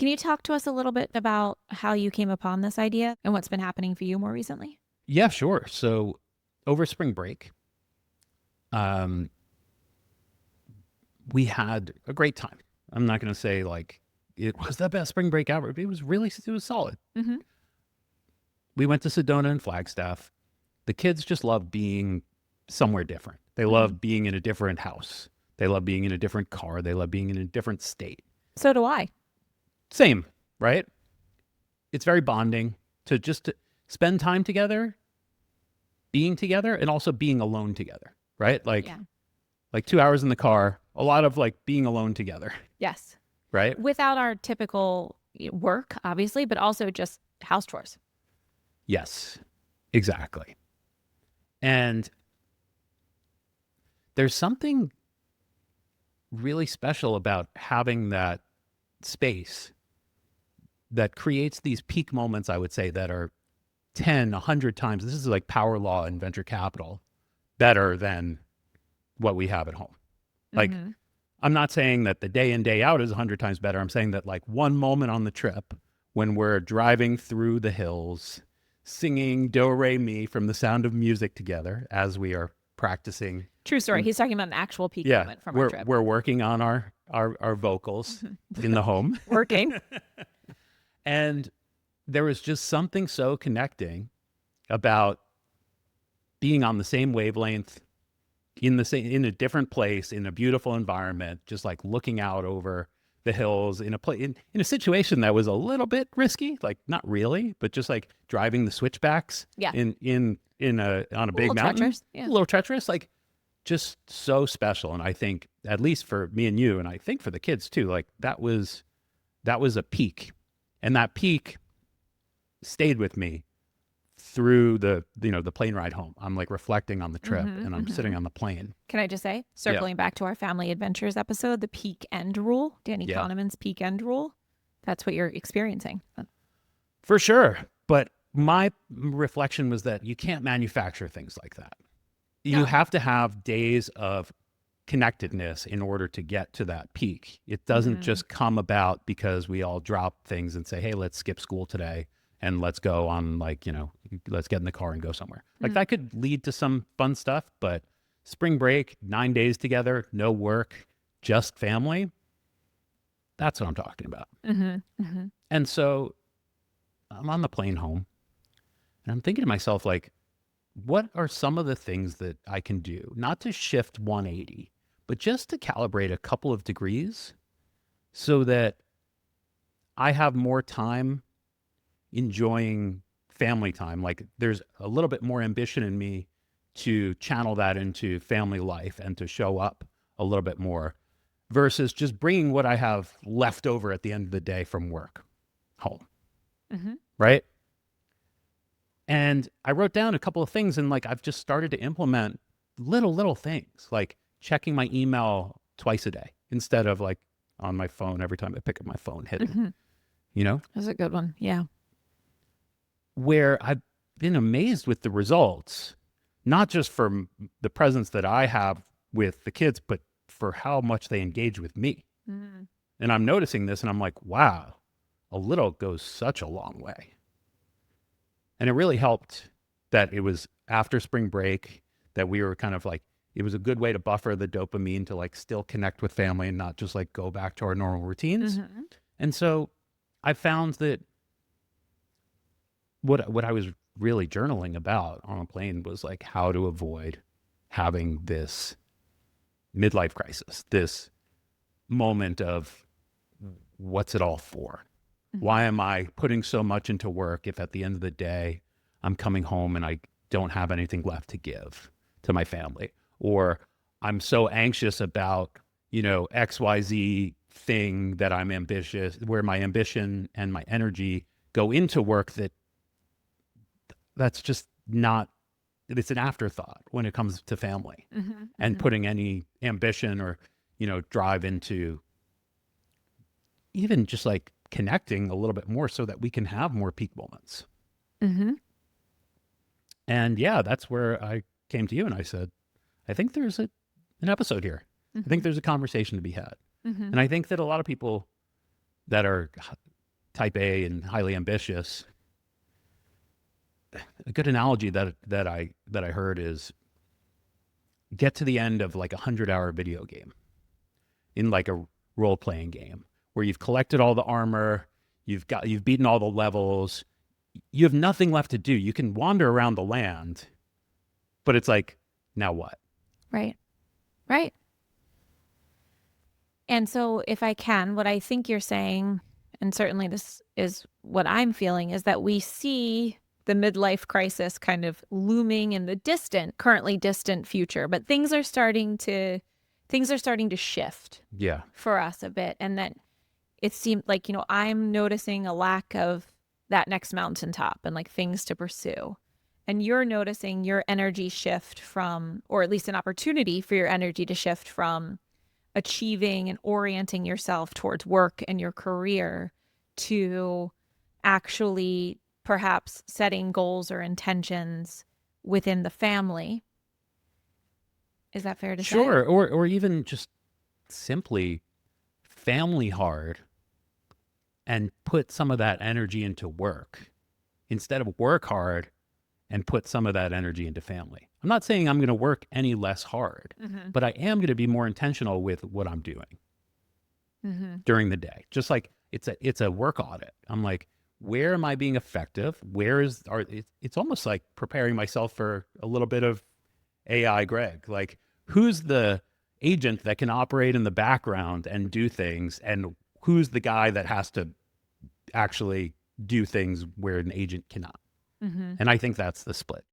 Can you talk to us a little bit about how you came upon this idea and what's been happening for you more recently? Yeah, sure. So over spring break, um, we had a great time. I'm not going to say like it was the best spring break ever. But it was solid. Mm-hmm. We went to Sedona and Flagstaff. The kids just love being somewhere different. They Mm-hmm. love being in a different house. They love being in a different car. They love being in a different state. So do I. Same, right? It's very bonding to spend time together, being together, and also being alone together, right? Yeah. Like 2 hours in the car, a lot of like being alone together, Yes. right? Without our typical work, obviously, but also just house chores. Yes, exactly. And there's something really special about having that space that creates these peak moments, I would say, that are 10, 100 times. This is like power law and venture capital better than what we have at home. Like, Mm-hmm. I'm not saying that the day in, day out is 100 times better. I'm saying that like one moment on the trip when we're driving through the hills, singing Do Re Mi from The Sound of Music together as we are practicing. True story. He's talking about an actual peak Yeah, moment from our trip. we're working on our vocals in the home. Working. And there was just something so connecting about being on the same wavelength, in a different place, in a beautiful environment, just like looking out over the hills in a situation that was a little bit risky, like not really, but just like driving the switchbacks Yeah. on a big little mountain, treacherous, yeah. a little treacherous, like just so special. And I think at least for me and you, and I think for the kids too, like that was a peak, and that peak stayed with me through the plane ride home. I'm like reflecting on the trip, and I'm sitting on the plane. Can I just say, circling back to our family adventures episode, the peak end rule, Danny Yeah. Kahneman's peak end rule, that's what you're experiencing. For sure. But my reflection was that you can't manufacture things like that. You No. have to have days of connectedness in order to get to that peak. It doesn't just come about because we all drop things and say, hey, let's skip school today and let's go on, like, let's get in the car and go somewhere. Like that could lead to some fun stuff, but spring break, 9 days together, no work, just family. That's what I'm talking about. And so I'm on the plane home and I'm thinking to myself, like, what are some of the things that I can do, not to shift 180, but just to calibrate a couple of degrees so that I have more time enjoying family time. Like there's a little bit more ambition in me to channel that into family life and to show up a little bit more versus just bringing what I have left over at the end of the day from work home. Right. And I wrote down a couple of things, and like I've just started to implement little things, like checking my email twice a day instead of like on my phone every time I pick up my phone, hitting, That's a good one. Yeah. where I've been amazed with the results, not just from the presence that I have with the kids, but for how much they engage with me. And I'm noticing this and I'm like, wow, a little goes such a long way. And it really helped that it was after spring break, that we were kind of like, it was a good way to buffer the dopamine to like still connect with family and not just like go back to our normal routines. And so I found that what I was really journaling about on a plane was like how to avoid having this midlife crisis, this moment of what's it all for? Why am I putting so much into work if at the end of the day I'm coming home and I don't have anything left to give to my family? Or I'm so anxious about, XYZ thing that I'm ambitious, where my ambition and my energy go into work that's just not, it's an afterthought when it comes to family and putting any ambition or, drive into even just like connecting a little bit more so that we can have more peak moments. And yeah, that's where I came to you and I said, I think there's an episode here. I think there's a conversation to be had. And I think that a lot of people that are type A and highly ambitious, a good analogy that I heard is get to the end of like 100-hour video game in like a role playing game where you've collected all the armor, you've beaten all the levels, you have nothing left to do. You can wander around the land, but it's like, now what? Right. Right. And so, if I can, what I think you're saying, and certainly this is what I'm feeling, is that we see the midlife crisis kind of looming in the currently distant future, but things are starting to shift Yeah. for us a bit. And that it seemed like, I'm noticing a lack of that next mountaintop and like things to pursue. And you're noticing your energy shift from, or at least an opportunity for your energy to shift from achieving and orienting yourself towards work and your career to actually perhaps setting goals or intentions within the family. Is that fair to say? Sure. Or even just simply family hard and put some of that energy into work instead of work hard and put some of that energy into family. I'm not saying I'm going to work any less hard, but I am going to be more intentional with what I'm doing during the day. Just like it's a work audit. I'm like, where am I being effective? It's almost like preparing myself for a little bit of AI Greg. Like, who's the agent that can operate in the background and do things, and who's the guy that has to actually do things where an agent cannot? And I think that's the split.